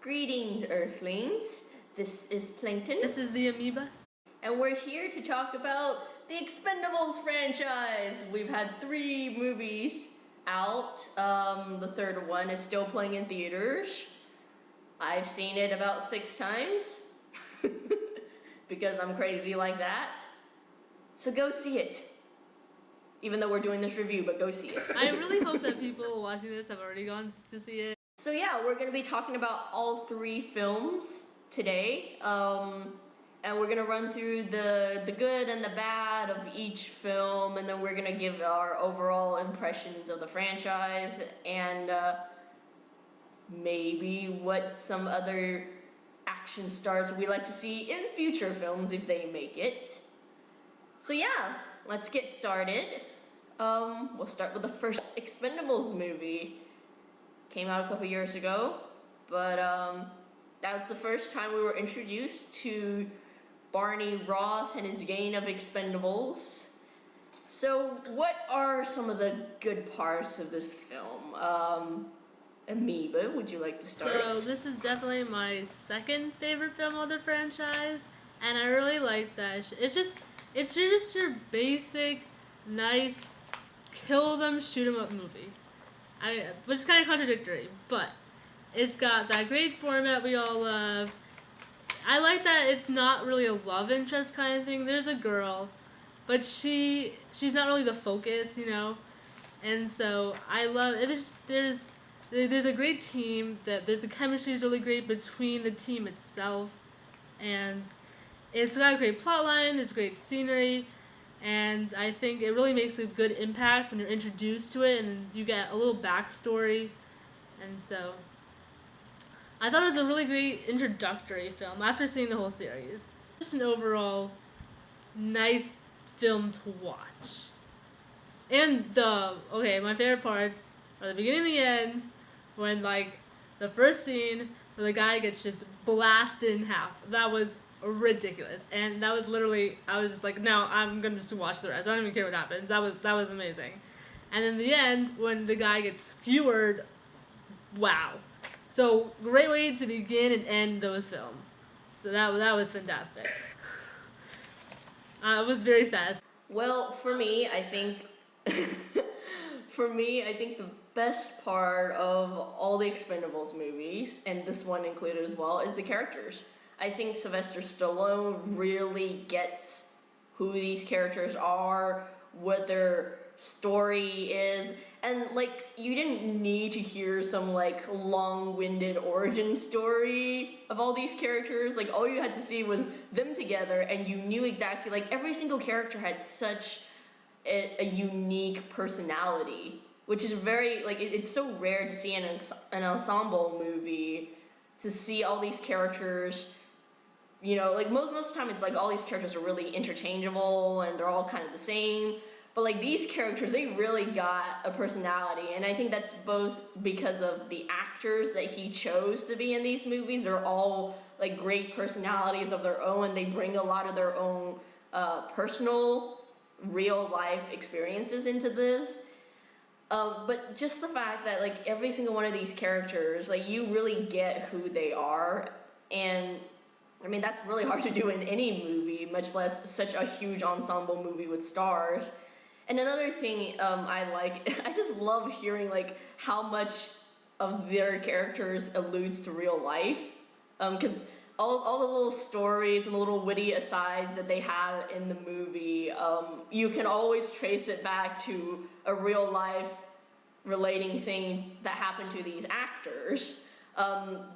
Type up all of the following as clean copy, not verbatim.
Greetings, Earthlings. This is Plankton. This is the Amoeba. And we're here to talk about the Expendables franchise. We've had 3 movies out. The third one is still playing in theaters. I've seen it about 6 times. Because I'm crazy like that. So go see it. Even though we're doing this review, but go see it. I really hope that people watching this have already gone to see it. So yeah, we're going to be talking about all 3 films today. And we're going to run through the good and the bad of each film, and then we're going to give our overall impressions of the franchise, and maybe what some other action stars we like to see in future films if they make it. So yeah, let's get started. We'll start with the first Expendables movie. Came out a couple years ago, but that was the first time we were introduced to Barney Ross and his gang of Expendables. So what are some of the good parts of this film? Amoeba, would you like to start? So this is definitely my second favorite film of the franchise, and I really like that. It's just your basic, nice, kill them, shoot 'em up movie. Which is kind of contradictory, but it's got that great format we all love. I like that it's not really a love interest kind of thing. There's a girl, but she's not really the focus, you know. And so I love it. There's a great team. There's the chemistry is really great between the team itself, and it's got a great plot line. There's great scenery. And I think it really makes a good impact when you're introduced to it and you get a little backstory. And so I thought it was a really great introductory film after seeing the whole series. Just an overall nice film to watch. And my favorite parts are the beginning and the end, when the first scene where the guy gets just blasted in half. That was ridiculous, and that was literally, I was just like, no, I'm gonna just watch the rest. I don't even care what happens. That was amazing. And in the end, when the guy gets skewered, wow. So great way to begin and end those films. So that was fantastic. It was very sad. Well, for me, I think the best part of all the Expendables movies, and this one included as well, is the characters. I think Sylvester Stallone really gets who these characters are, what their story is, and you didn't need to hear some long-winded origin story of all these characters. All you had to see was them together, and you knew exactly, every single character had such a unique personality, which is very, it's so rare to see in an ensemble movie, to see all these characters. You know, most of the time it's all these characters are really interchangeable and they're all kind of the same. But these characters, they really got a personality, and I think that's both because of the actors that he chose to be in these movies. They're all great personalities of their own, and they bring a lot of their own personal, real life experiences into this. But just the fact that every single one of these characters, you really get who they are, and I mean, that's really hard to do in any movie, much less such a huge ensemble movie with stars. And another thing I just love hearing how much of their characters alludes to real life. Because all the little stories and the little witty asides that they have in the movie, you can always trace it back to a real life relating thing that happened to these actors.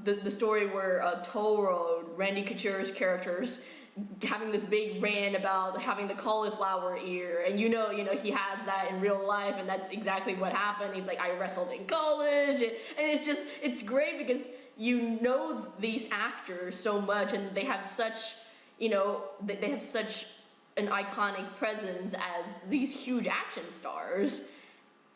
The story where Toll Road, Randy Couture's characters, having this big rant about having the cauliflower ear, and you know he has that in real life, and that's exactly what happened. He's I wrestled in college, and it's great because you know these actors so much, and they have such, they have such an iconic presence as these huge action stars.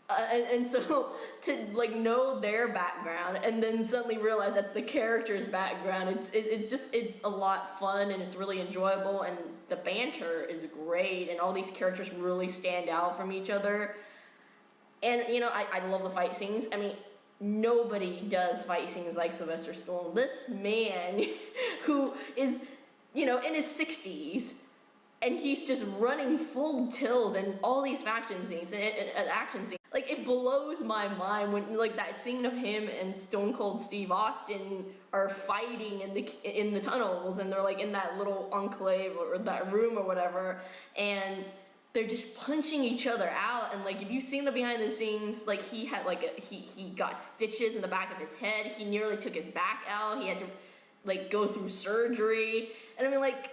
And so to know their background and then suddenly realize that's the character's background, it's a lot fun, and it's really enjoyable, and the banter is great, and all these characters really stand out from each other. And I love the fight scenes. I mean, nobody does fight scenes like Sylvester Stallone. This man who is, in his 60s, and he's just running full tilt and all these action scenes. Like, it blows my mind when, like, that scene of him and Stone Cold Steve Austin are fighting in the tunnels, and they're like in that little enclave or that room or whatever, and they're just punching each other out. And like, if you've seen the behind the scenes, like, he had like he got stitches in the back of his head. He nearly took his back out. He had to like go through surgery. And I mean, like,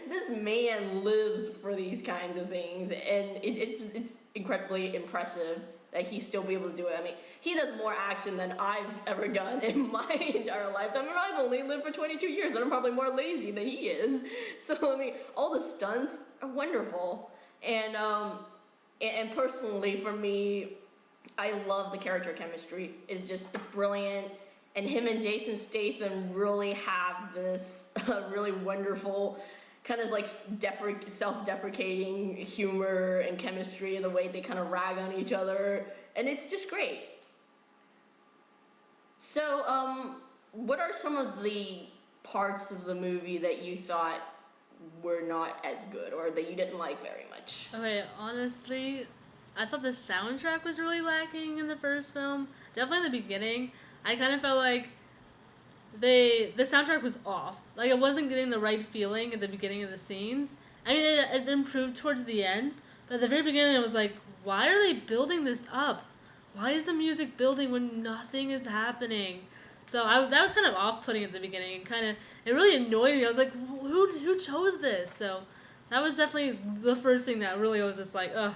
this man lives for these kinds of things, and it's incredibly impressive that he still be able to do it. I mean, he does more action than I've ever done in my entire lifetime. I mean, I've only lived for 22 years, and I'm probably more lazy than he is. So I mean, all the stunts are wonderful, and personally for me, I love the character chemistry. It's brilliant. And him and Jason Statham really have this really wonderful kind of like self-deprecating humor and chemistry, the way they kind of rag on each other, and it's just great. So, what are some of the parts of the movie that you thought were not as good, or that you didn't like very much? Okay, honestly, I thought the soundtrack was really lacking in the first film. Definitely in the beginning. I kind of felt like the soundtrack was off. Like, it wasn't getting the right feeling at the beginning of the scenes. I mean, it improved towards the end, but at the very beginning, I was like, why are they building this up? Why is the music building when nothing is happening? So that was kind of off-putting at the beginning, and it really annoyed me. I was like, who chose this? So that was definitely the first thing that really was just like, ugh,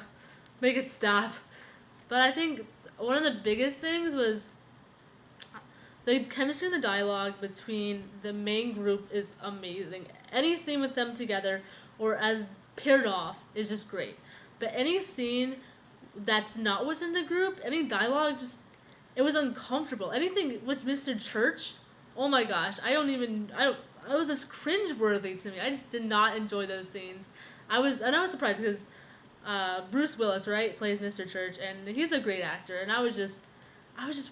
make it stop. But I think one of the biggest things was the chemistry and the dialogue between the main group is amazing. Any scene with them together or as paired off is just great. But any scene that's not within the group, any dialogue, it was uncomfortable. Anything with Mr. Church, oh my gosh, it was just cringeworthy to me. I just did not enjoy those scenes. I was surprised because Bruce Willis, right, plays Mr. Church, and he's a great actor, and I was just,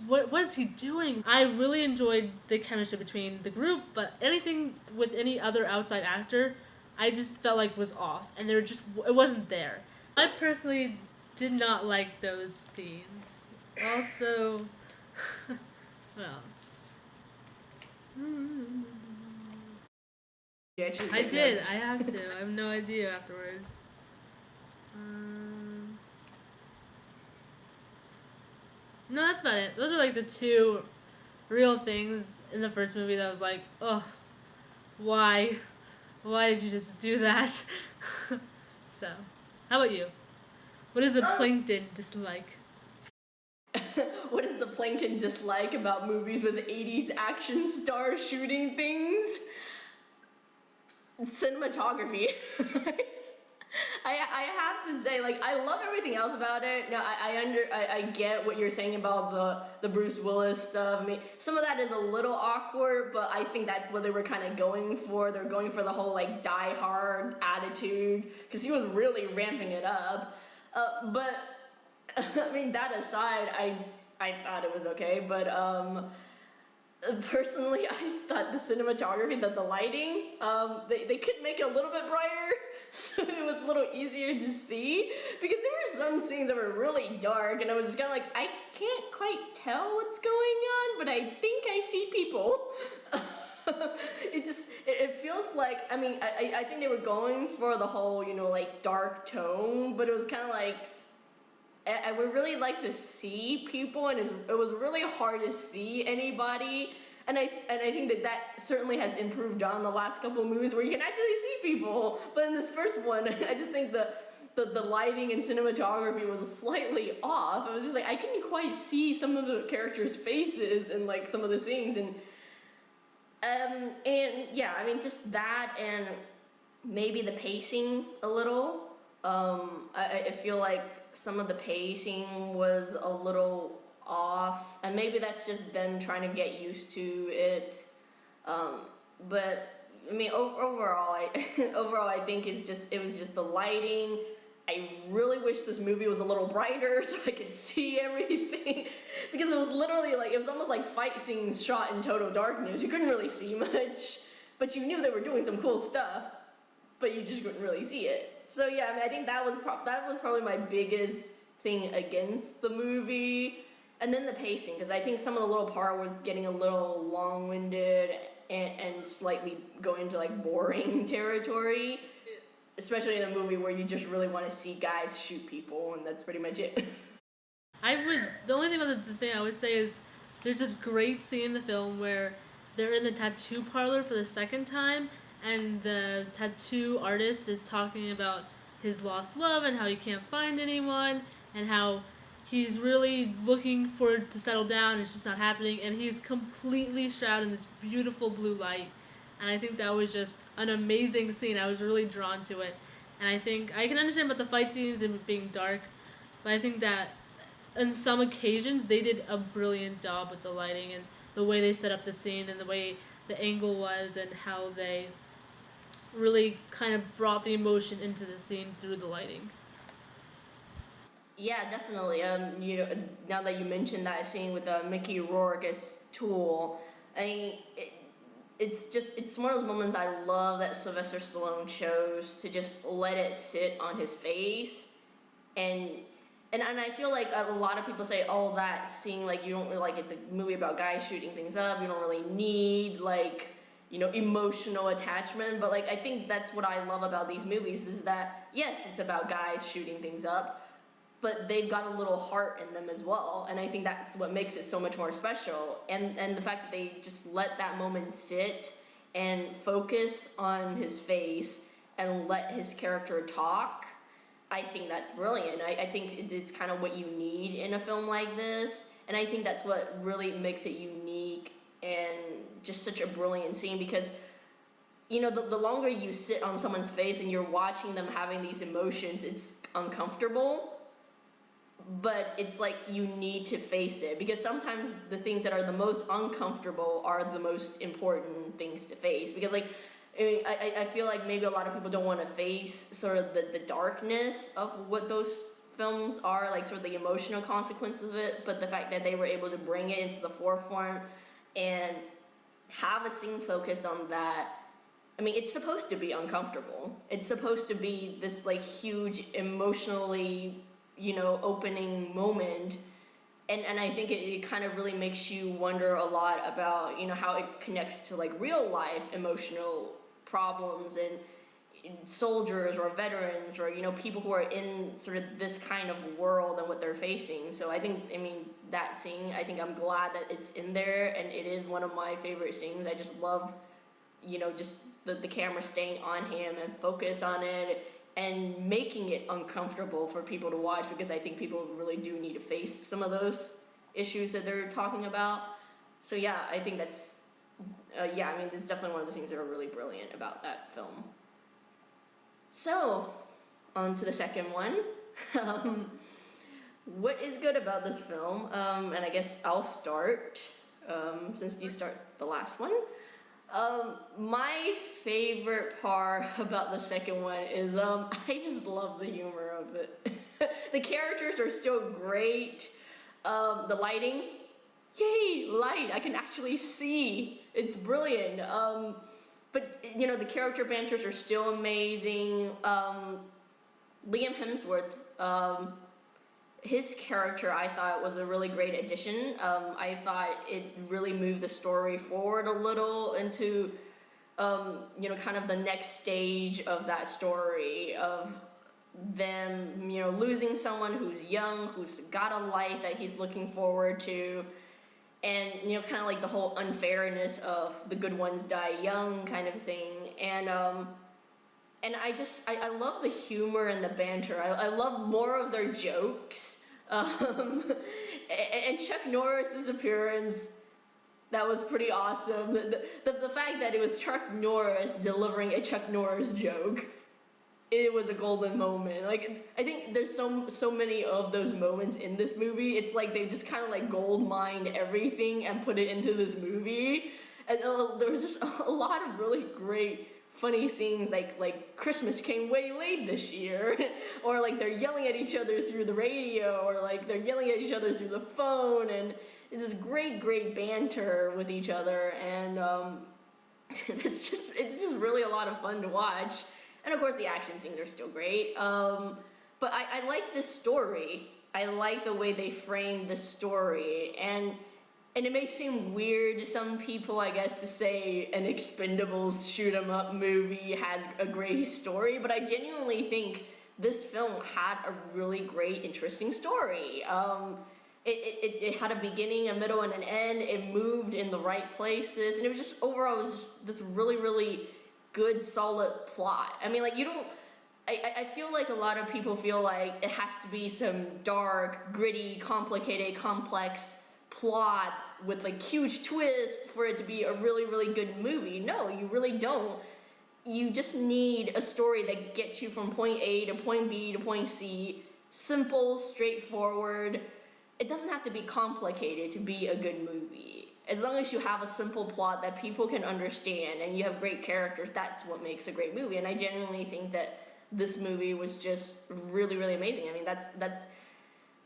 what is he doing? I really enjoyed the chemistry between the group, but anything with any other outside actor, I just felt like was off, and it wasn't there. I personally did not like those scenes. Also, what else? I did. I have to. I have no idea afterwards. No, that's about it. Those are like the two real things in the first movie that I was like, oh, why? Why did you just do that? So, how about you? What is the Plankton dislike? What is the Plankton dislike about movies with 80s action stars shooting things? Cinematography. I have to say, like, I love everything else about it. Now, I get what you're saying about the Bruce Willis stuff. I mean, some of that is a little awkward, but I think that's what they were kind of going for. They're going for the whole, like, die-hard attitude, because he was really ramping it up. But, I mean, that aside, I thought it was okay, but, personally, I thought the cinematography, the lighting, they could make it a little bit brighter, so it was a little easier to see, because there were some scenes that were really dark, and I was kind of like, I can't quite tell what's going on, but I think I see people. It feels like, I mean, I think they were going for the whole, like, dark tone, but it was kind of like, I would really like to see people, and it was really hard to see anybody. And I think that certainly has improved on the last couple of movies where you can actually see people. But in this first one, I just think the lighting and cinematography was slightly off. I was just like, I couldn't quite see some of the characters' faces in like some of the scenes, and yeah, I mean, just that, and maybe the pacing a little. I feel like some of the pacing was a little off, and maybe that's just them trying to get used to it. But I mean, overall, I think it was just the lighting, I really wish this movie was a little brighter so I could see everything. Because it was literally like, it was almost like fight scenes shot in total darkness. You couldn't really see much, but you knew they were doing some cool stuff, but you just couldn't really see it. So yeah, I mean, I think that was probably my biggest thing against the movie. And then the pacing, because I think some of the little part was getting a little long-winded and slightly going into like boring territory. Especially in a movie where you just really want to see guys shoot people, and that's pretty much it. The only thing about the thing I would say is there's this great scene in the film where they're in the tattoo parlor for the second time, and the tattoo artist is talking about his lost love and how he can't find anyone, and how he's really looking for it to settle down, and it's just not happening, and he's completely shrouded in this beautiful blue light. And I think that was just an amazing scene. I was really drawn to it. And I think I can understand about the fight scenes and it being dark, but I think that on some occasions they did a brilliant job with the lighting and the way they set up the scene and the way the angle was and how they really kind of brought the emotion into the scene through the lighting. Yeah, definitely. You know, now that you mentioned that scene with Mickey Rourke as Tool, I mean, it's one of those moments I love that Sylvester Stallone chose to just let it sit on his face, and I feel like a lot of people say, oh, that scene, like, you don't really, like, it's a movie about guys shooting things up, you don't really need, like, you know, emotional attachment, but, like, I think that's what I love about these movies is that, yes, it's about guys shooting things up, but they've got a little heart in them as well, and I think that's what makes it so much more special, and the fact that they just let that moment sit and focus on his face and let his character talk, I think that's brilliant. I think it's kind of what you need in a film like this, and I think that's what really makes it unique and just such a brilliant scene, because you know, the longer you sit on someone's face and you're watching them having these emotions, it's uncomfortable, but it's like you need to face it, because sometimes the things that are the most uncomfortable are the most important things to face, because like I feel like maybe a lot of people don't want to face sort of the darkness of what those films are, like sort of the emotional consequences of it, but the fact that they were able to bring it into the forefront and have a scene focused on that, I mean, it's supposed to be uncomfortable. It's supposed to be this like huge emotionally, you know, opening moment, and I think it kind of really makes you wonder a lot about, you know, how it connects to like real life emotional problems and soldiers or veterans or, you know, people who are in sort of this kind of world and what they're facing. So I think, I mean, that scene, I think I'm glad that it's in there, and it is one of my favorite scenes. I just love, you know, just the camera staying on him and focus on it and making it uncomfortable for people to watch, because I think people really do need to face some of those issues that they're talking about. So yeah, I think that's, yeah, I mean, it's definitely one of the things that are really brilliant about that film. So, on to the second one. What is good about this film? And I guess I'll start, since you start the last one. My favorite part about the second one is I just love the humor of it. The characters are still great. The lighting, yay, light, I can actually see. It's brilliant. But you know, the character banters are still amazing. Liam Hemsworth, his character I thought was a really great addition. I thought it really moved the story forward a little into, you know, kind of the next stage of that story of them, you know, losing someone who's young, who's got a life that he's looking forward to, and, you know, kind of like the whole unfairness of the good ones die young kind of thing. And I love the humor and the banter. I love more of their jokes. And Chuck Norris's appearance, that was pretty awesome. The fact that it was Chuck Norris delivering a Chuck Norris joke, it was a golden moment. Like, I think there's so many of those moments in this movie. It's like they just kind of like gold mined everything and put it into this movie. And there was just a lot of really great funny scenes like Christmas came way late this year, or like they're yelling at each other through the radio, or like they're yelling at each other through the phone, and it's this great banter with each other, and it's just really a lot of fun to watch. And of course the action scenes are still great. But I like this story. I like the way they framed the story, and it may seem weird to some people, I guess, to say an Expendables shoot 'em up movie has a great story, but I genuinely think this film had a really great, interesting story. It had a beginning, a middle, and an end. It moved in the right places, and it was just overall, it was just this really good, solid plot. I mean, like, you don't. I feel like a lot of people feel like it has to be some dark, gritty, complicated, complex plot with like huge twists for it to be a really good movie. No, you really don't. You just need a story that gets you from point A to point B to point C. Simple, straightforward. It doesn't have to be complicated to be a good movie. As long as you have a simple plot that people can understand and you have great characters, that's what makes a great movie. And I genuinely think that this movie was just really amazing. I mean, that's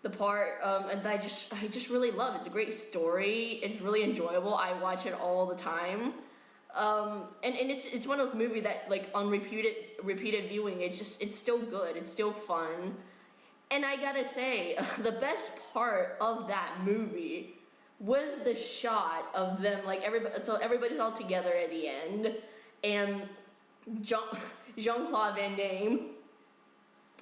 the part, and I just really love. It's a great story. It's really enjoyable. I watch it all the time, and it's one of those movies that like on repeated viewing, it's still good. It's still fun, and I gotta say, the best part of that movie was the shot of them like everybody's all together at the end, and Jean-Claude Van Damme.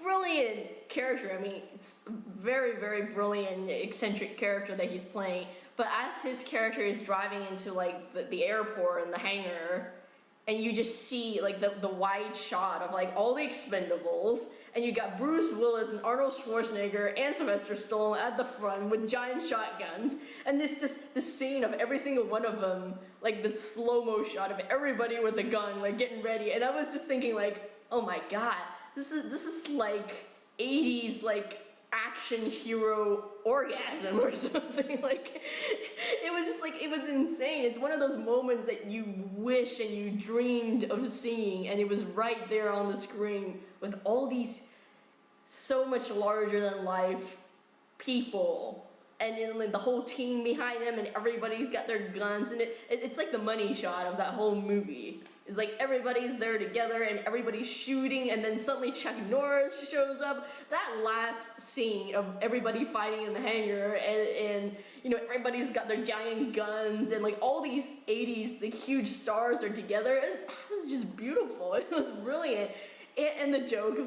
Brilliant character. I mean, it's very brilliant, eccentric character that he's playing. But as his character is driving into like the airport and the hangar, and you just see like the wide shot of like all the Expendables, and you got Bruce Willis and Arnold Schwarzenegger and Sylvester Stallone at the front with giant shotguns, and this just the scene of every single one of them, like the slow-mo shot of everybody with a gun, like getting ready, and I was just thinking like, oh my god. This is like 80s like action hero orgasm or something. Like it was just like, it was insane. It's one of those moments that you wish and you dreamed of seeing, and it was right there on the screen with all these so much larger than life people, and then like the whole team behind them, and everybody's got their guns, and it's like the money shot of that whole movie. It's like everybody's there together and everybody's shooting, and then suddenly Chuck Norris shows up. That last scene of everybody fighting in the hangar, and you know, everybody's got their giant guns, and like all these 80s, the huge stars are together. It was just beautiful. It was brilliant. And the joke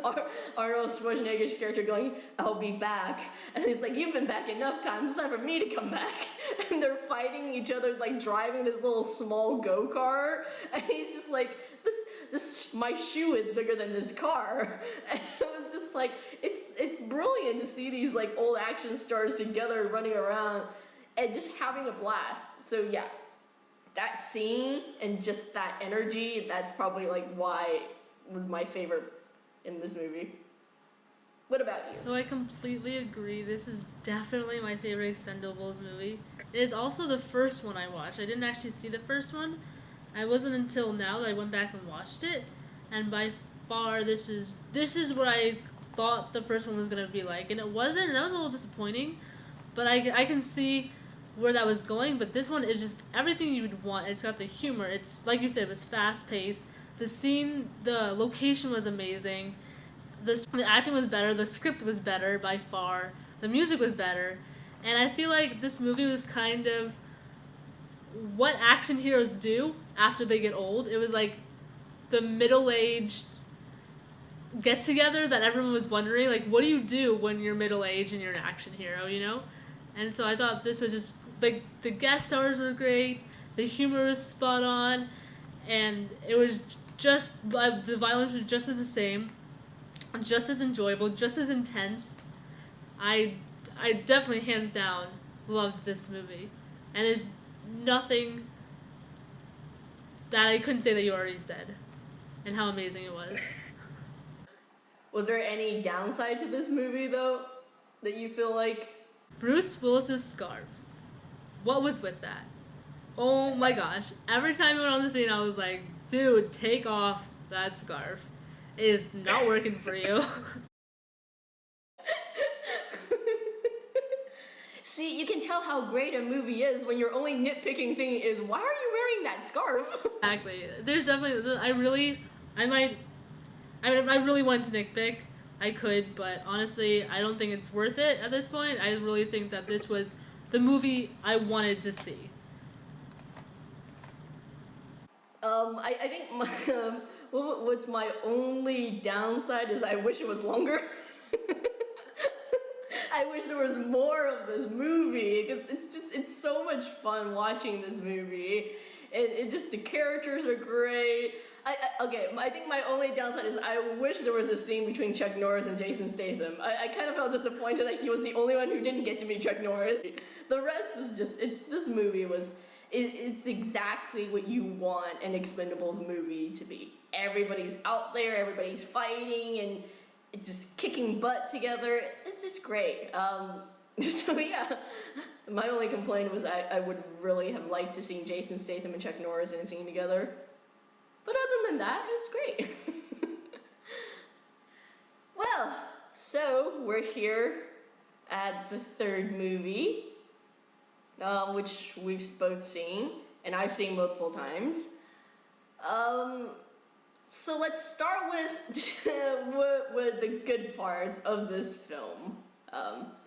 of Arnold Schwarzenegger's character going, "I'll be back," and he's like, "You've been back enough times. It's time for me to come back." And they're fighting each other, like driving this little small go-kart, and he's just like, "This, my shoe is bigger than this car." And it was just like, it's brilliant to see these like old action stars together running around and just having a blast. So yeah, that scene and just that energy, that's probably like why was my favorite in this movie. What about you? So I completely agree. This is definitely my favorite Expendables movie. It is also the first one I watched. I didn't actually see the first one. It wasn't until now that I went back and watched it. And by far, this is what I thought the first one was going to be like. And it wasn't, and that was a little disappointing. But I can see where that was going. But this one is just everything you would want. It's got the humor. It's, like you said, it was fast-paced. The scene, the location was amazing. The acting was better. The script was better by far. The music was better. And I feel like this movie was kind of what action heroes do after they get old. It was like the middle-aged get-together that everyone was wondering, like, what do you do when you're middle-aged and you're an action hero, you know? And so I thought this was just, like, the guest stars were great, the humor was spot on, and it was just, the violence was just as the same, just as enjoyable, just as intense. I definitely, hands down, loved this movie. And there's nothing that I couldn't say that you already said, and how amazing it was. Was there any downside to this movie, though, that you feel like? Bruce Willis's scarves. What was with that? Oh my gosh. Every time he went on the scene, I was like, dude, take off that scarf. It is not working for you. See, you can tell how great a movie is when your only nitpicking thing is, why are you wearing that scarf? Exactly. There's definitely, I might, I mean, if I really wanted to nitpick, I could, but honestly, I don't think it's worth it at this point. I really think that this was the movie I wanted to see. I think what's my only downside is I wish it was longer. I wish there was more of this movie because it's so much fun watching this movie. It just, the characters are great. I think my only downside is I wish there was a scene between Chuck Norris and Jason Statham. I kind of felt disappointed that he was the only one who didn't get to meet Chuck Norris. The rest is just, this movie was, it's exactly what you want an Expendables movie to be. Everybody's out there, everybody's fighting, and it's just kicking butt together. It's just great. So yeah, my only complaint was I would really have liked to see Jason Statham and Chuck Norris in a scene together. But other than that, it was great. Well, so we're here at the third movie, which we've both seen, and I've seen multiple times. So let's start with what the good parts of this film.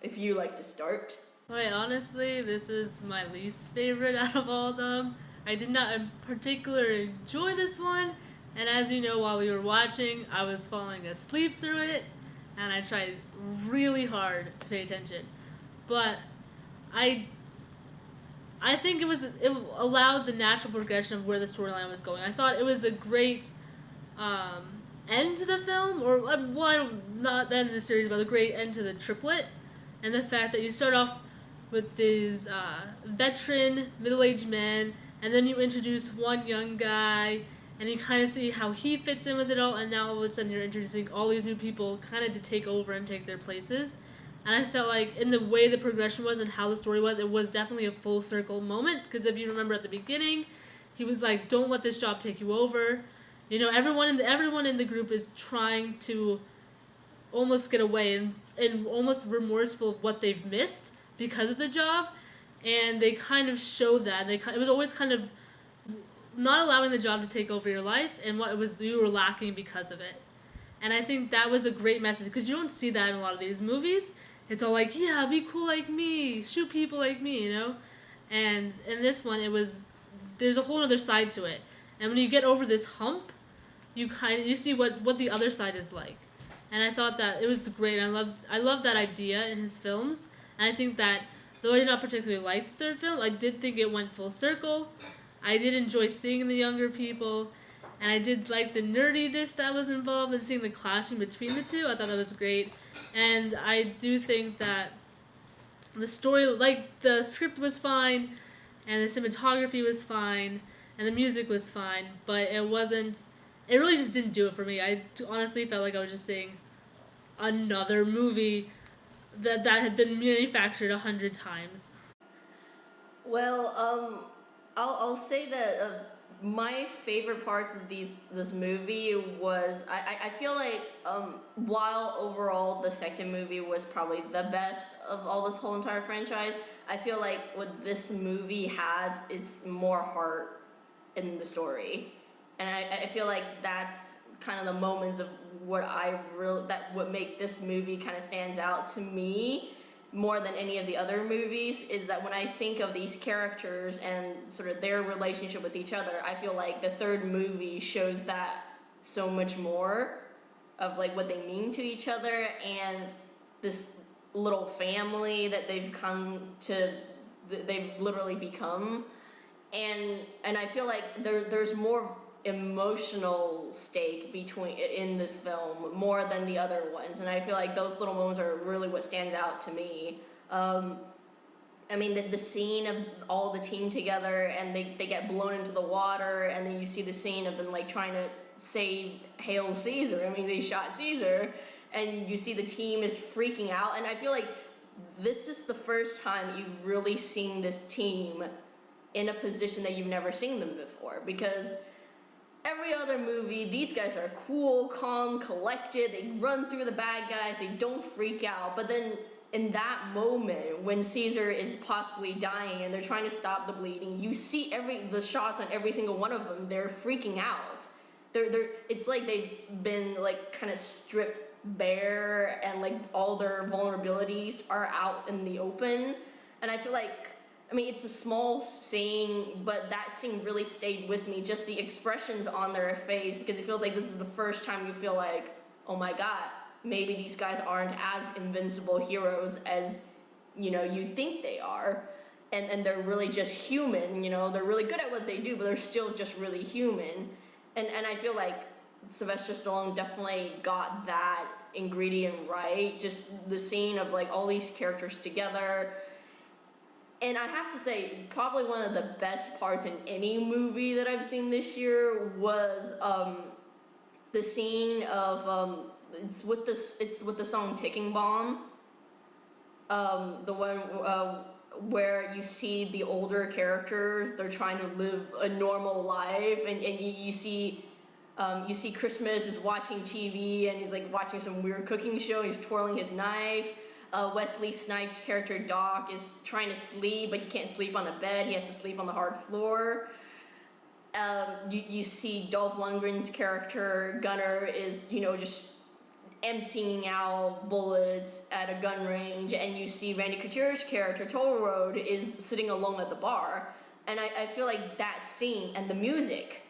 If you like to start. Wait, honestly, this is my least favorite out of all of them. I did not in particular enjoy this one, and as you know, while we were watching, I was falling asleep through it, and I tried really hard to pay attention. But I think it allowed the natural progression of where the storyline was going. I thought it was a great end to the film, or well, not the end of the series, but a great end to the triplet, and the fact that you start off with these veteran middle-aged men, and then you introduce one young guy, and you kind of see how he fits in with it all, and now all of a sudden you're introducing all these new people kind of to take over and take their places. And I felt like in the way the progression was and how the story was, it was definitely a full circle moment, because if you remember at the beginning, he was like, don't let this job take you over. You know, everyone in the group is trying to almost get away and almost remorseful of what they've missed because of the job, and they kind of show that. It was always kind of not allowing the job to take over your life and what it was you were lacking because of it. And I think that was a great message, because you don't see that in a lot of these movies. It's all like, yeah, be cool like me, shoot people like me, you know? And in this one, there's a whole other side to it. And when you get over this hump, you see what the other side is like. And I thought that it was great. I loved that idea in his films. And I think that, though I did not particularly like the third film, I did think it went full circle. I did enjoy seeing the younger people, and I did like the nerdiness that was involved and seeing the clashing between the two. I thought that was great. And I do think that the story, like, the script was fine, and the cinematography was fine, and the music was fine, but it really just didn't do it for me. I honestly felt like I was just seeing another movie that had been manufactured 100 times. Well, I'll say that my favorite parts of this movie was I feel like while overall the second movie was probably the best of all this whole entire franchise, I feel like what this movie has is more heart in the story, and I feel like that's kind of the moments of what make this movie kind of stands out to me more than any of the other movies, is that when I think of these characters and sort of their relationship with each other, I feel like the third movie shows that so much more of like what they mean to each other and this little family that they've literally become, and I feel like there's more emotional stake in this film more than the other ones, and I feel like those little moments are really what stands out to me. I mean, the scene of all the team together and they get blown into the water, and then you see the scene of them like trying to save Hail Caesar. I mean, they shot Caesar, and you see the team is freaking out, and I feel like this is the first time you've really seen this team in a position that you've never seen them before, because every other movie, these guys are cool, calm, collected, they run through the bad guys, they don't freak out, but then in that moment when Caesar is possibly dying and they're trying to stop the bleeding, you see the shots on every single one of them, they're freaking out. It's like they've been like kind of stripped bare and like all their vulnerabilities are out in the open. And I feel like, I mean, it's a small scene, but that scene really stayed with me. Just the expressions on their face, because it feels like this is the first time you feel like, oh my God, maybe these guys aren't as invincible heroes as, you know, you think they are. And they're really just human, you know, they're really good at what they do, but they're still just really human. And I feel like Sylvester Stallone definitely got that ingredient right. Just the scene of like all these characters together. And I have to say, probably one of the best parts in any movie that I've seen this year was the scene of it's with the song "Ticking Bomb." The one where you see the older characters, they're trying to live a normal life, and you see Christmas is watching TV and he's like watching some weird cooking show. He's twirling his knife. Wesley Snipes' character Doc is trying to sleep, but he can't sleep on a bed. He has to sleep on the hard floor. You see Dolph Lundgren's character Gunnar is, you know, just emptying out bullets at a gun range, and you see Randy Couture's character Toll Road is sitting alone at the bar. And I feel like that scene and the music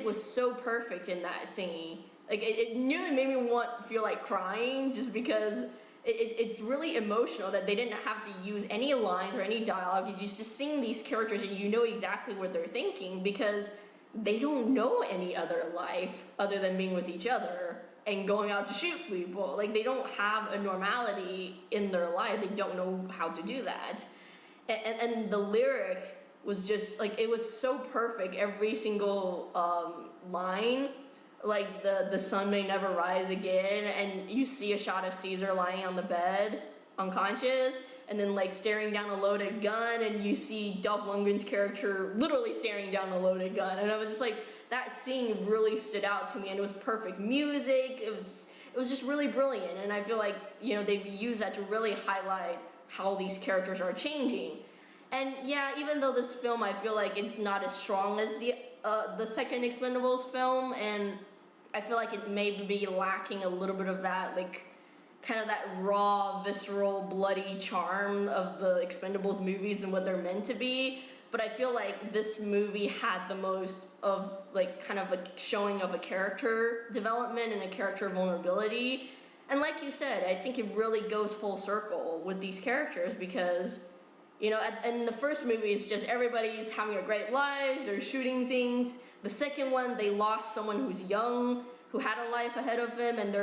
was so perfect in that scene. Like it nearly made me feel like crying, just because it's really emotional that they didn't have to use any lines or any dialogue. You're just seeing these characters and you know exactly what they're thinking, because they don't know any other life other than being with each other and going out to shoot people. Like, they don't have a normality in their life. They don't know how to do that. And the lyric was just, like, it was so perfect. Every single line, like the sun may never rise again, and you see a shot of Caesar lying on the bed, unconscious, and then like staring down a loaded gun, and you see Dolph Lundgren's character literally staring down a loaded gun. And I was just like, that scene really stood out to me, and it was perfect music. It was just really brilliant, and I feel like, you know, they've used that to really highlight how these characters are changing. And yeah, even though this film, I feel like it's not as strong as the second Expendables film, and I feel like it may be lacking a little bit of that, like, kind of that raw, visceral, bloody charm of the Expendables movies and what they're meant to be. But I feel like this movie had the most of, like, kind of a showing of a character development and a character vulnerability. And like you said, I think it really goes full circle with these characters, because, you know, in the first movie, it's just everybody's having a great life, they're shooting things. The second one, they lost someone who's young, who had a life ahead of them, and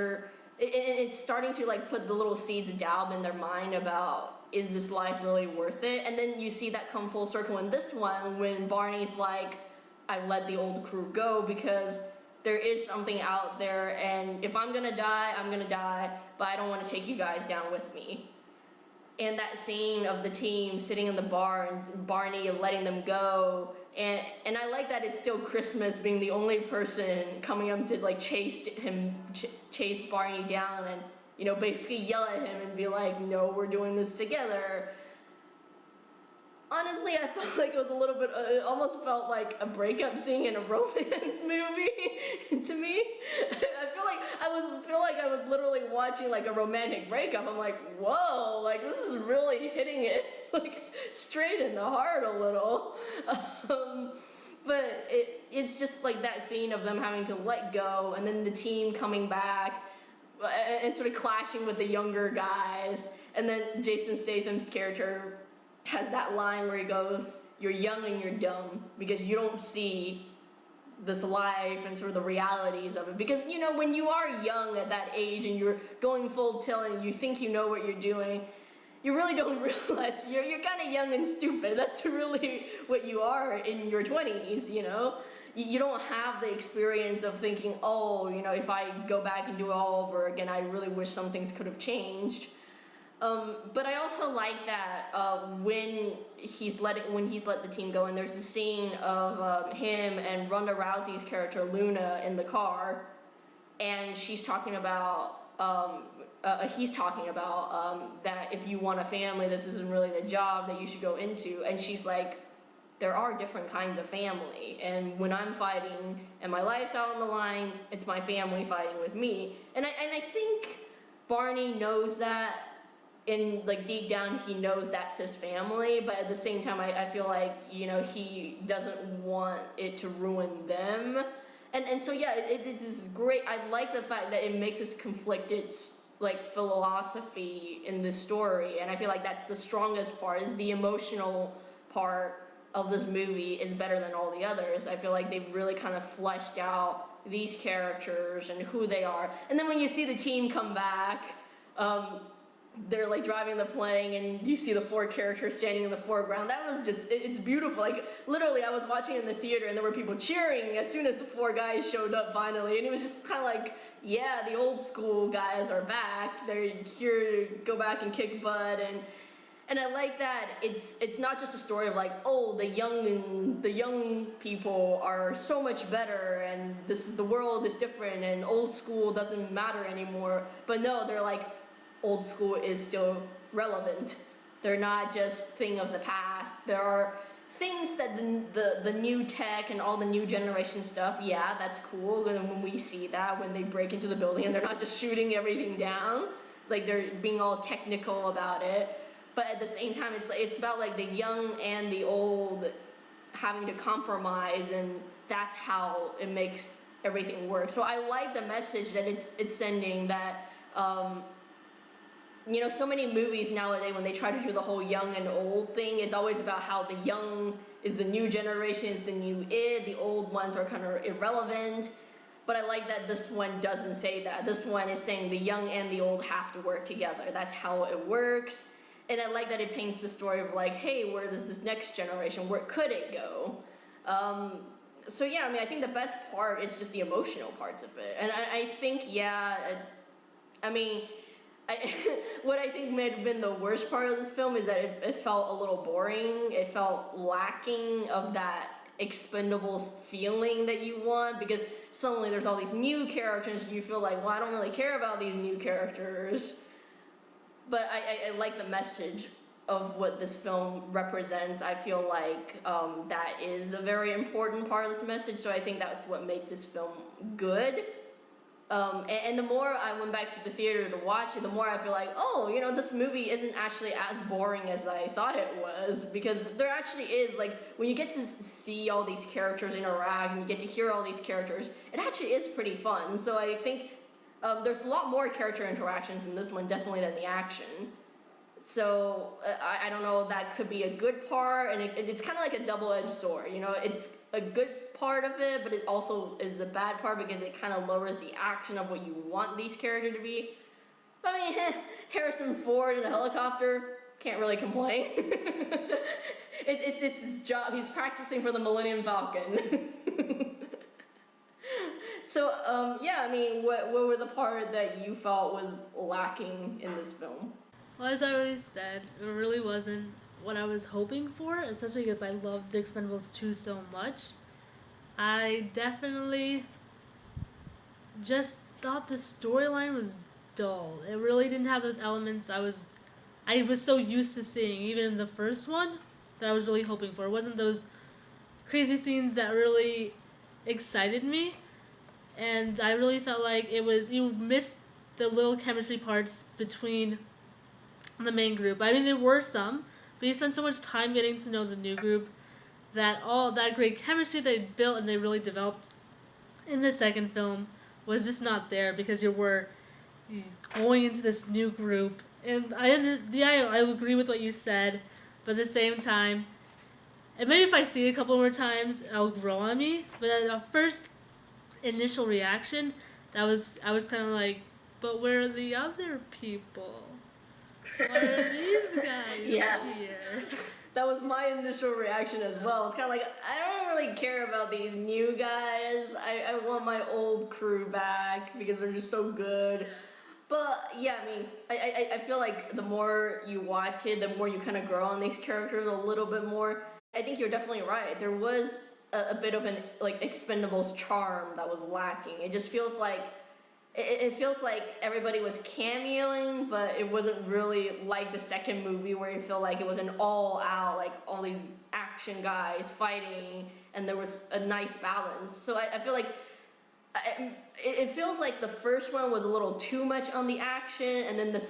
it's starting to, like, put the little seeds of doubt in their mind about, is this life really worth it? And then you see that come full circle in this one, when Barney's like, I let the old crew go because there is something out there, and if I'm gonna die, but I don't want to take you guys down with me. And that scene of the team sitting in the bar and Barney letting them go, and I like that it's still Christmas being the only person coming up to, like, chase Barney down and, you know, basically yell at him and be like, no, we're doing this together. Honestly, I felt like it was a little bit, it almost felt like a breakup scene in a romance movie to me. I feel like I was literally watching, like, a romantic breakup. I'm like, whoa, like, this is really hitting it, like, straight in the heart a little. But it's just like that scene of them having to let go, and then the team coming back and sort of clashing with the younger guys, and then Jason Statham's character has that line where he goes, you're young and you're dumb, because you don't see this life and sort of the realities of it. Because, you know, when you are young at that age and you're going full tilt and you think you know what you're doing, you really don't realize you're kind of young and stupid. That's really what you are in your 20s, you know? You don't have the experience of thinking, oh, you know, if I go back and do it all over again, I really wish some things could have changed. But I also like that when he's let the team go, and there's a scene of him and Ronda Rousey's character Luna in the car, and she's talking about he's talking about that if you want a family, this isn't really the job that you should go into, and she's like, there are different kinds of family, and when I'm fighting and my life's out on the line, it's my family fighting with me, and I think Barney knows that. In like deep down, he knows that's his family, but at the same time, I feel like, you know, he doesn't want it to ruin them, and so yeah, it's great. I like the fact that it makes this conflicted like philosophy in this story, and I feel like that's the strongest part. Is the emotional part of this movie is better than all the others. I feel like they've really kind of fleshed out these characters and who they are, and then when you see the team come back. They're like driving the plane and you see the 4 characters standing in the foreground. That was just, it's beautiful. Like literally I was watching in the theater and there were people cheering as soon as the 4 guys showed up finally, and it was just kind of like, yeah, the old school guys are back. They're here to go back and kick butt, and I like that it's not just a story of like, oh, the young people are so much better and the world is different and old school doesn't matter anymore. But no, they're like, old school is still relevant. They're not just thing of the past. There are things that the new tech and all the new generation stuff, yeah, that's cool. And when we see that, when they break into the building and they're not just shooting everything down, like they're being all technical about it. But at the same time, it's about like the young and the old having to compromise, and that's how it makes everything work. So I like the message that it's sending, that you know, so many movies nowadays, when they try to do the whole young and old thing, it's always about how the young is the new generation, is the new it, the old ones are kind of irrelevant. But I like that this one doesn't say that. This one is saying the young and the old have to work together. That's how it works. And I like that it paints the story of like, hey, where does this next generation, where could it go? So yeah, I mean, I think the best part is just the emotional parts of it. And I think, yeah, I mean, what I think may have been the worst part of this film is that it felt a little boring. It felt lacking of that Expendables feeling that you want, because suddenly there's all these new characters and you feel like, well, I don't really care about these new characters. But I like the message of what this film represents. I feel like that is a very important part of this message, so I think that's what made this film good. And the more I went back to the theater to watch it, the more I feel like, oh, you know, this movie isn't actually as boring as I thought it was, because there actually is, like, when you get to see all these characters interact and you get to hear all these characters, it actually is pretty fun. So I think there's a lot more character interactions in this one, definitely, than the action. So I don't know, that could be a good part, and it's kind of like a double-edged sword, you know. It's a good part of it, but it also is the bad part because it kind of lowers the action of what you want these characters to be. I mean, Harrison Ford in a helicopter, can't really complain. It's his job. He's practicing for the Millennium Falcon. So yeah, I mean, what were the part that you felt was lacking in this film? Well, as I already said, it really wasn't what I was hoping for, especially because I loved The Expendables 2 so much. I definitely just thought the storyline was dull. It really didn't have those elements I was so used to seeing, even in the first one, that I was really hoping for. It wasn't those crazy scenes that really excited me, and I really felt like you missed the little chemistry parts between the main group. I mean, there were some, but you spent so much time getting to know the new group that all that great chemistry they built and they really developed in the second film was just not there, because you were going into this new group. And I agree with what you said, but at the same time, and maybe if I see it a couple more times, it'll grow on me. But at a first initial reaction, I was kind of like, but where are the other people? Why are these guys here? That was my initial reaction as well. It's kind of like, I don't really care about these new guys. I want my old crew back because they're just so good. But yeah, I mean, I feel like the more you watch it, the more you kind of grow on these characters a little bit more. I think you're definitely right. There was a bit of an like Expendables charm that was lacking. It just feels like it feels like everybody was cameoing, but it wasn't really like the second movie where you feel like it was an all out, like all these action guys fighting, and there was a nice balance. So I feel like it feels like the first one was a little too much on the action, and then the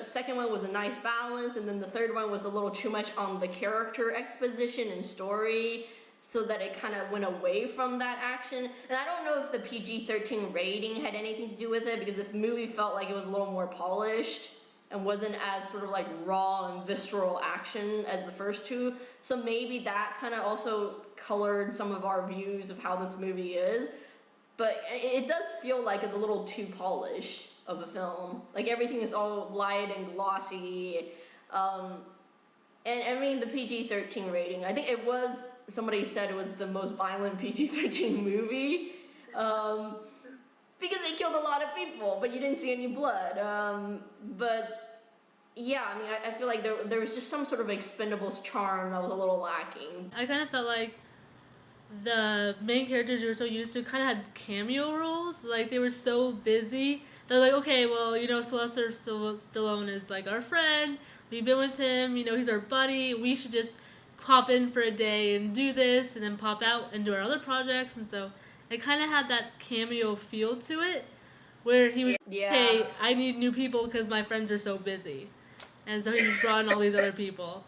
second one was a nice balance, and then the third one was a little too much on the character exposition and story, so that it kind of went away from that action. And I don't know if the PG-13 rating had anything to do with it, because the movie felt like it was a little more polished and wasn't as sort of like raw and visceral action as the first two. So maybe that kind of also colored some of our views of how this movie is. But it does feel like it's a little too polished of a film. Like everything is all light and glossy. And I mean, the PG-13 rating, I think it was, somebody said it was the most violent PG-13 movie. Because they killed a lot of people, but you didn't see any blood. But yeah, I mean, I feel like there was just some sort of Expendables charm that was a little lacking. I kind of felt like the main characters you were so used to kind of had cameo roles. Like, they were so busy. They're like, okay, well, you know, Sylvester Stallone is like our friend. We've been with him. You know, he's our buddy. We should just pop in for a day and do this, and then pop out and do our other projects. And so it kind of had that cameo feel to it, where he was, hey, I need new people because my friends are so busy. And so he just brought in all these other people.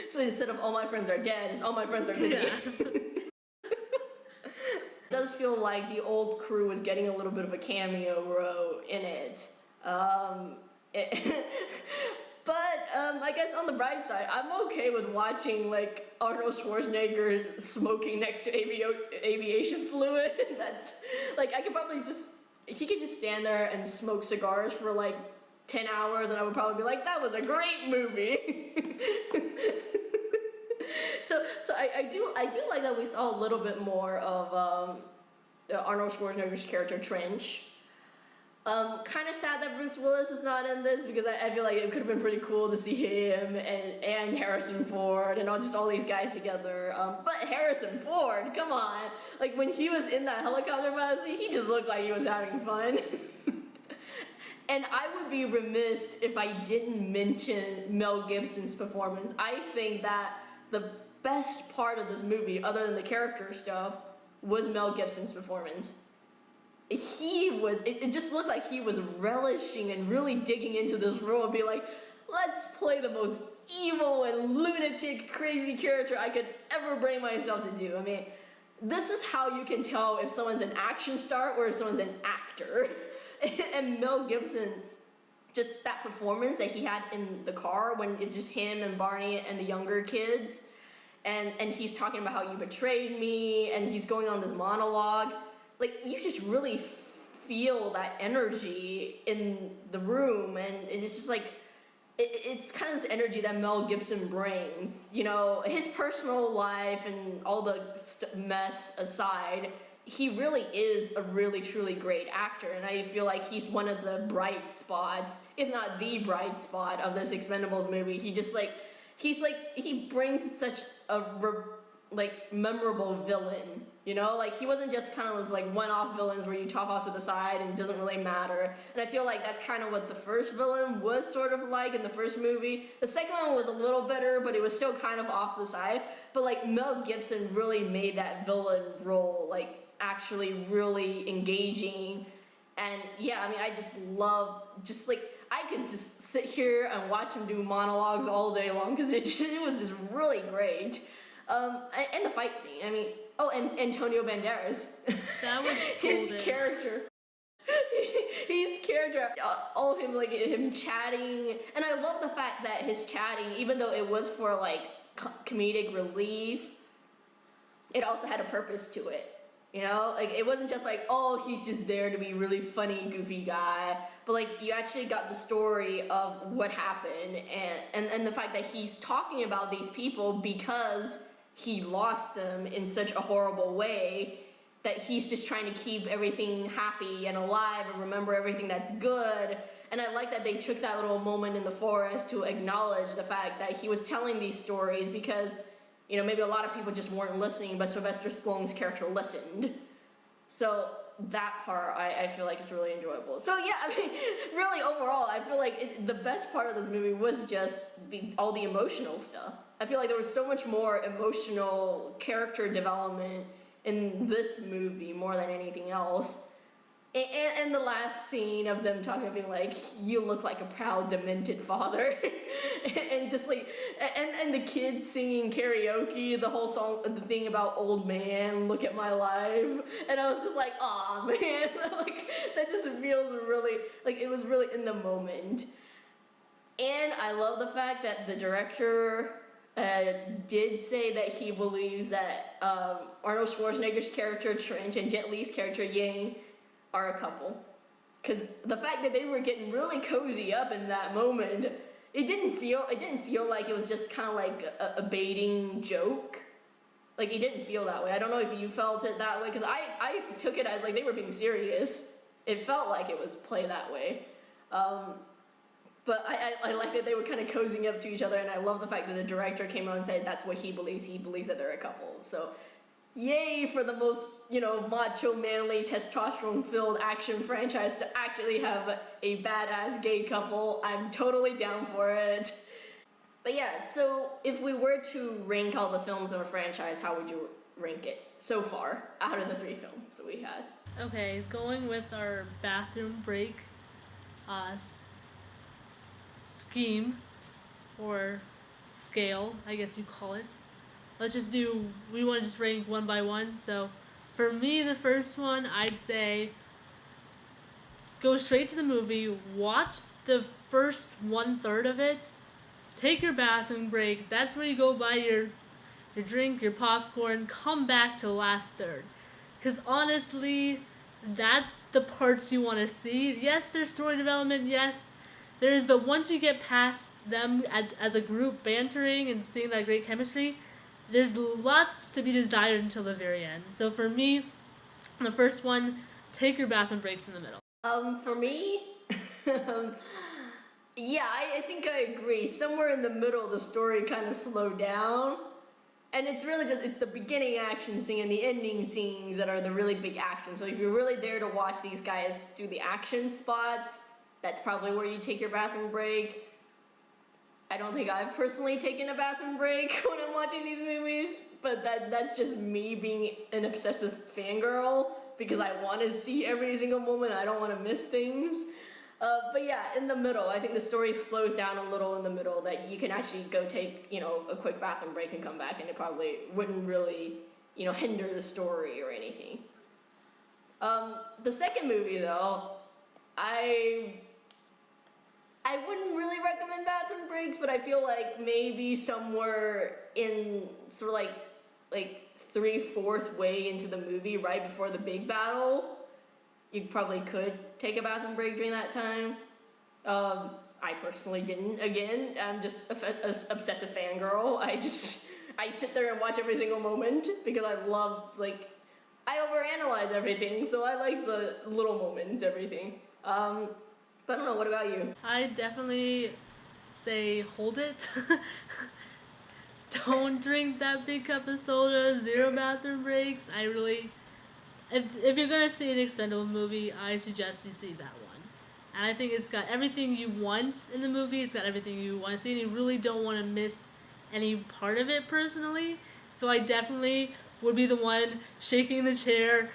So instead of all my friends are dead, it's all my friends are busy. Yeah. It does feel like the old crew was getting a little bit of a cameo role in it. But I guess on the bright side, I'm okay with watching like Arnold Schwarzenegger smoking next to aviation fluid. That's like, I could probably he could just stand there and smoke cigars for like 10 hours, and I would probably be like, that was a great movie. So I do like that we saw a little bit more of Arnold Schwarzenegger's character Trench. Kind of sad that Bruce Willis is not in this, because I feel like it could have been pretty cool to see him and Harrison Ford and all these guys together. But Harrison Ford, come on! Like when he was in that helicopter bus, he just looked like he was having fun. And I would be remiss if I didn't mention Mel Gibson's performance. I think that the best part of this movie, other than the character stuff, was Mel Gibson's performance. It just looked like he was relishing and really digging into this role and be like, let's play the most evil and lunatic, crazy character I could ever bring myself to do. I mean, this is how you can tell if someone's an action star or if someone's an actor. And Mel Gibson, just that performance that he had in the car when it's just him and Barney and the younger kids, and he's talking about how you betrayed me, and he's going on this monologue. Like, you just really feel that energy in the room, and it's just like, it's kind of this energy that Mel Gibson brings. You know, his personal life and all the mess aside, he really is a really, truly great actor, and I feel like he's one of the bright spots, if not the bright spot of this Expendables movie. He brings such a memorable villain, you know? Like, he wasn't just kind of those like one-off villains where you top off to the side and it doesn't really matter. And I feel like that's kind of what the first villain was sort of like in the first movie. The second one was a little better, but it was still kind of off to the side. But like, Mel Gibson really made that villain role like actually really engaging. And yeah, I mean, I just love, I could just sit here and watch him do monologues all day long, because it was just really great. And the fight scene, I mean, and Antonio Banderas. That was his character. His character, all him chatting, and I love the fact that his chatting, even though it was for like comedic relief, it also had a purpose to it. You know, like, it wasn't just like, oh, he's just there to be really funny, goofy guy, but like, you actually got the story of what happened, and the fact that he's talking about these people because he lost them in such a horrible way, that he's just trying to keep everything happy and alive and remember everything that's good. And I like that they took that little moment in the forest to acknowledge the fact that he was telling these stories because, you know, maybe a lot of people just weren't listening, but Sylvester Stallone's character listened. So that part I feel like is really enjoyable. So yeah, I mean, really overall, I feel like the best part of this movie was just all the emotional stuff. I feel like there was so much more emotional character development in this movie more than anything else. And the last scene of them talking about being like, you look like a proud, demented father. And just like, and the kids singing karaoke, the whole song, the thing about old man, look at my life. And I was just like, aw, man. Like, that just feels really, like, it was really in the moment. And I love the fact that the director did say that he believes that Arnold Schwarzenegger's character Trench and Jet Li's character Yang are a couple. Because the fact that they were getting really cozy up in that moment, it didn't feel like it was just kind of like a baiting joke. Like, it didn't feel that way. I don't know if you felt it that way, because I took it as like they were being serious. It felt like it was play that way. But I like that they were kind of cozying up to each other, and I love the fact that the director came out and said that's what he believes. He believes that they're a couple. So, yay for the most, you know, macho, manly, testosterone-filled action franchise to actually have a badass gay couple. I'm totally down for it. But yeah, so if we were to rank all the films of a franchise, how would you rank it so far out of the 3 films that we had? Okay, going with our bathroom break scheme or scale, I guess you call it. Let's just do, we want to just rank one by one. So for me, the first one, I'd say go straight to the movie, watch the first 1/3 of it, take your bathroom break. That's where you go buy your drink, your popcorn, come back to the last third. Because honestly, that's the parts you want to see. Yes, there's story development, yes, there is, but once you get past them as a group bantering and seeing that great chemistry, there's lots to be desired until the very end. So for me, the first one, take your bathroom breaks in the middle. For me, yeah, I think I agree. Somewhere in the middle, the story kind of slowed down. And it's really just, it's the beginning action scene and the ending scenes that are the really big action. So if you're really there to watch these guys do the action spots, that's probably where you take your bathroom break. I don't think I've personally taken a bathroom break when I'm watching these movies, but that's just me being an obsessive fangirl because I want to see every single moment. I don't want to miss things. But yeah, in the middle, I think the story slows down a little in the middle that you can actually go take, you know, a quick bathroom break and come back, and it probably wouldn't really, you know, hinder the story or anything. The second movie, though, I wouldn't really recommend bathroom breaks, but I feel like maybe somewhere in sort of like 3/4 way into the movie, right before the big battle, you probably could take a bathroom break during that time. I personally didn't. Again, I'm just an obsessive fangirl. I sit there and watch every single moment because I love, like, I overanalyze everything, so I like the little moments, everything. But I don't know, what about you? I definitely say hold it. Don't drink that big cup of soda, 0 bathroom breaks. I really, if you're gonna see an Expendables movie, I suggest you see that one. And I think it's got everything you want in the movie. It's got everything you want to see, and you really don't want to miss any part of it personally. So I definitely would be the one shaking the chair,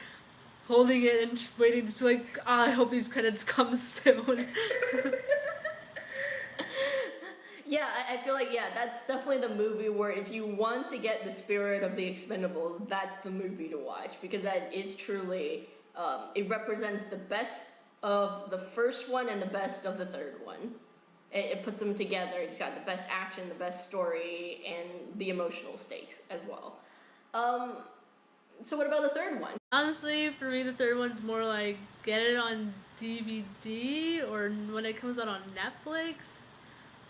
holding it and waiting, just like, oh, I hope these credits come soon. Yeah, I feel like, yeah, that's definitely the movie where if you want to get the spirit of the Expendables, that's the movie to watch, because that is truly, it represents the best of the first one and the best of the third one. It puts them together. You've got the best action, the best story, and the emotional stakes as well. So what about the third one? Honestly, for me, the third one's more like get it on DVD or when it comes out on Netflix.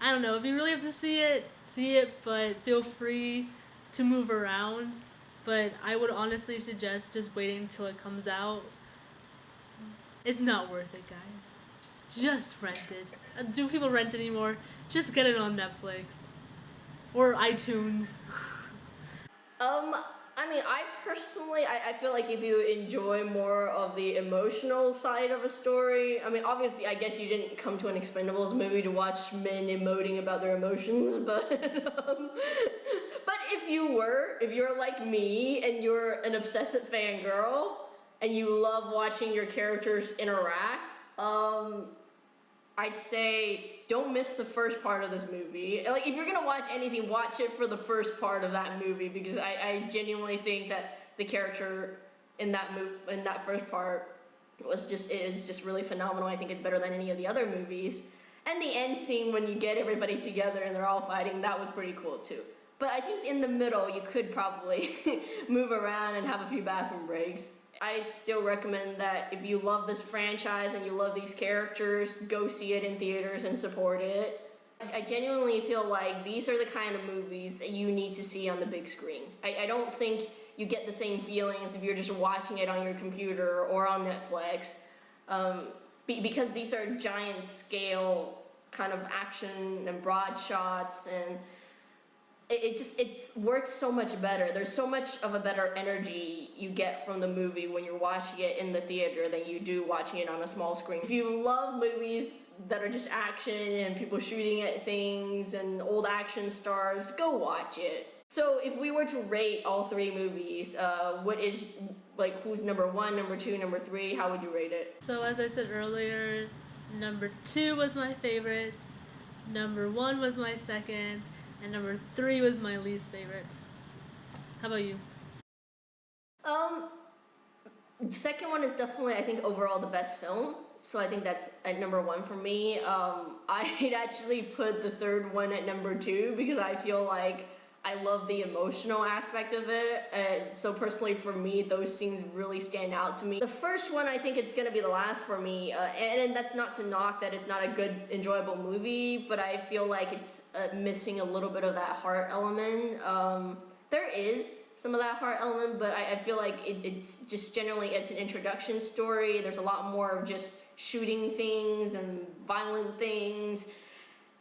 I don't know. If you really have to see it, but feel free to move around. but I would honestly suggest just waiting until it comes out. It's not worth it, guys. Just rent it. Do people rent anymore? Just get it on Netflix or iTunes. I mean, I personally, I feel like if you enjoy more of the emotional side of a story, I mean, obviously, I guess you didn't come to an Expendables movie to watch men emoting about their emotions, but, but if you're like me and you're an obsessive fangirl and you love watching your characters interact, I'd say don't miss the first part of this movie. Like, if you're gonna watch anything, watch it for the first part of that movie, because I genuinely think that the character in that first part it's just really phenomenal. I think it's better than any of the other movies. And the end scene when you get everybody together and they're all fighting, that was pretty cool too. But I think in the middle you could probably move around and have a few bathroom breaks. I'd still recommend that if you love this franchise and you love these characters, go see it in theaters and support it. I genuinely feel like these are the kind of movies that you need to see on the big screen. I don't think you get the same feelings if you're just watching it on your computer or on Netflix, because these are giant scale kind of action and broad shots, and it works so much better. There's so much of a better energy you get from the movie when you're watching it in the theater than you do watching it on a small screen. If you love movies that are just action and people shooting at things and old action stars, go watch it. So if we were to rate all three movies, what is, like, who's number 1, number 2, number 3, how would you rate it? So as I said earlier, number 2 was my favorite, number 1 was my second, and number 3 was my least favorite. How about you? Second one is definitely, I think, overall the best film. So I think that's at number 1 for me. I'd actually put the third one at number 2 because I feel like I love the emotional aspect of it. And so personally for me, those scenes really stand out to me. The first one, I think it's gonna be the last for me. And that's not to knock that it's not a good, enjoyable movie, but I feel like it's missing a little bit of that heart element. There is some of that heart element, but I feel like it's just generally, it's an introduction story. There's a lot more of just shooting things and violent things.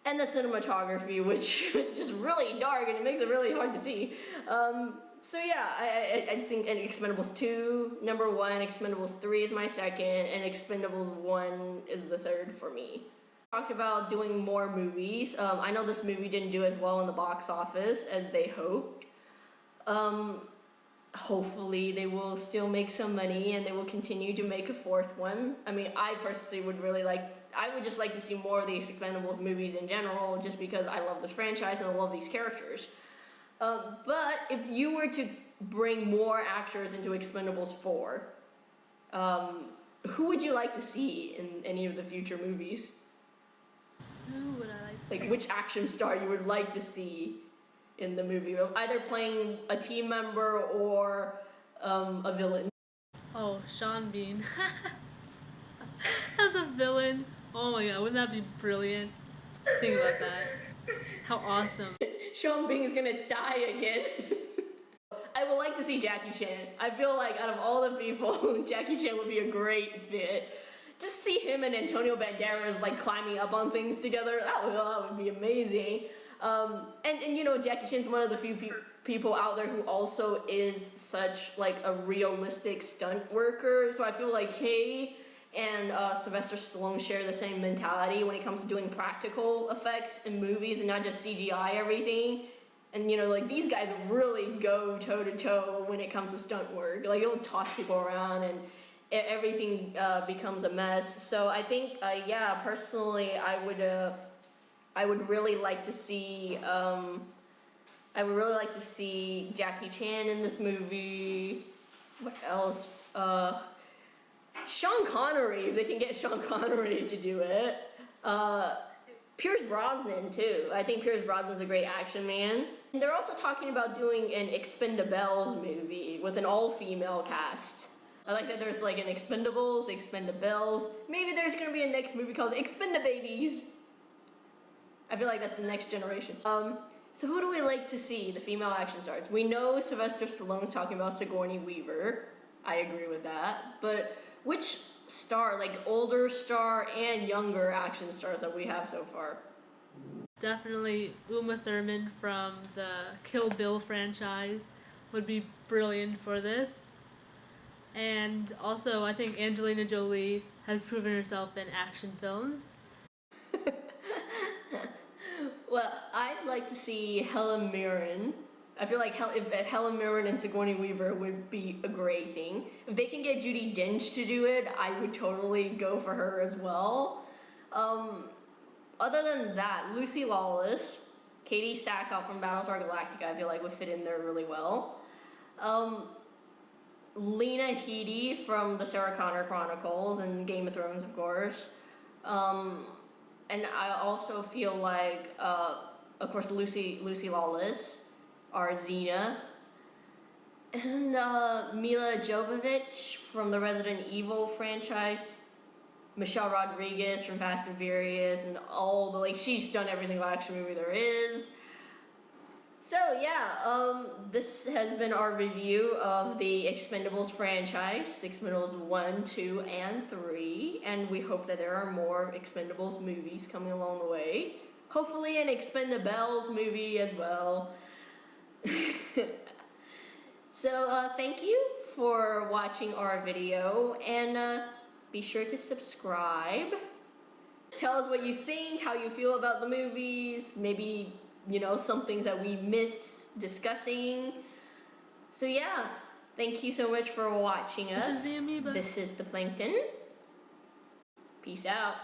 And the cinematography, which is just really dark and it makes it really hard to see. So yeah, I think Expendables 2, number 1, Expendables 3 is my second, and Expendables 1 is the third for me. Talked about doing more movies. I know this movie didn't do as well in the box office as they hoped. Hopefully they will still make some money and they will continue to make a fourth one. I mean, I personally I would just like to see more of these Expendables movies in general, just because I love this franchise and I love these characters. But if you were to bring more actors into Expendables 4, who would you like to see in any of the future movies? Who would I like? Like, which action star you would like to see in the movie, either playing a team member or a villain? Oh, Sean Bean. As a villain. Oh my god, wouldn't that be brilliant? Just think about that. How awesome. Sean Bean is gonna die again. I would like to see Jackie Chan. I feel like out of all the people, Jackie Chan would be a great fit. Just see him and Antonio Banderas like climbing up on things together. That would be amazing. And you know, Jackie Chan's one of the few people out there who also is such like a realistic stunt worker. So I feel like he and Sylvester Stallone share the same mentality when it comes to doing practical effects in movies and not just CGI everything. And you know, like, these guys really go toe to toe when it comes to stunt work. Like, they'll toss people around and everything becomes a mess. So I think, yeah, personally, I would really like to see Jackie Chan in this movie. What else? Sean Connery, if they can get Sean Connery to do it. Pierce Brosnan too. I think Pierce Brosnan's a great action man. And they're also talking about doing an Expendables movie with an all-female cast. I like that there's like an Expendables, Expendables. Maybe there's gonna be a next movie called Expendababies. I feel like that's the next generation. So who do we like to see, the female action stars? We know Sylvester Stallone's talking about Sigourney Weaver. I agree with that. But which star, like older star and younger action stars that we have so far? Definitely Uma Thurman from the Kill Bill franchise would be brilliant for this. And also, I think Angelina Jolie has proven herself in action films. Well, I'd like to see Helen Mirren. I feel like if Helen Mirren and Sigourney Weaver would be a great thing. If they can get Judi Dench to do it, I would totally go for her as well. Other than that, Lucy Lawless, Katie Sackhoff from Battlestar Galactica, I feel like would fit in there really well. Lena Headey from the Sarah Connor Chronicles and Game of Thrones, of course. And I also feel like, of course, Lucy Lawless, our Xena, and Mila Jovovich from the Resident Evil franchise, Michelle Rodriguez from Fast and Furious, and all the, like, she's done every single action movie there is. So yeah, this has been our review of the Expendables franchise, Expendables 1, 2, and 3, and we hope that there are more Expendables movies coming along the way. Hopefully an Expendables movie as well. So thank you for watching our video, and be sure to subscribe. Tell us what you think, how you feel about the movies, maybe, you know, some things that we missed discussing. So yeah, thank you so much for watching us. This is the Amoeba. This is the Plankton. Peace out.